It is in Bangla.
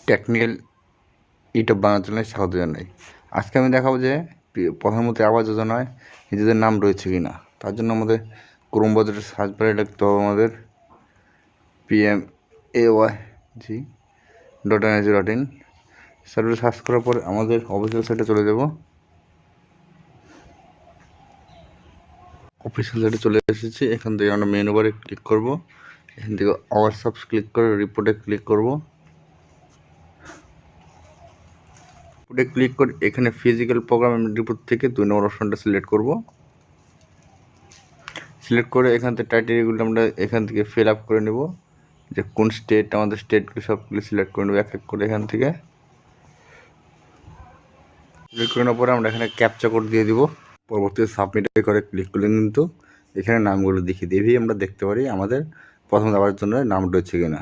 টেকনিক্যাল ইউটিউব বাংলা চ্যানেলে স্বাগত জানাই। আজকে আমি দেখাবো যে প্রধানমন্ত্রী আবাস যোজনায় নিজেদের নাম রয়েছে কি না। তার জন্য আমাদের ক্রোম ব্রাউজারে সার্চ বারে লিখতে হবে আমাদের PMAYG.NIC.in। সার্ভারে সার্চ করার পর আমাদের অফিসিয়াল সাইটে চলে যাব। অফিসিয়াল সাইটে চলে এসেছি। এখান থেকে আমরা মেনু বারে ক্লিক করব। এখান থেকে হোয়াটসঅ্যাপ ক্লিক করে রিপোর্টে ক্লিক করব। রিপোর্টে ক্লিক করে এখানে ফিজিক্যাল প্রোগ্রাম রিপোর্ট থেকে 2 নম্বর অপশনটা সিলেক্ট করব। সিলেক্ট করে এখান থেকে টাইটেলগুলো আমরা এখান থেকে ফিল আপ করে নেব, যে কোন স্টেট, আমাদের স্টেটগুলো সবগুলো সিলেক্ট করে নেব এক এক করে। এখান থেকে সিলেক্ট করে নেওয়ার পরে আমরা এখানে ক্যাপচা কোড দিয়ে দিব। পরবর্তীতে সাবমিট করে ক্লিক করলে কিন্তু এখানে নামগুলো দেখিয়ে দেবেই আমরা দেখতে পারি আমাদের প্রথম দেওয়ার জন্য নাম রয়েছে কিনা।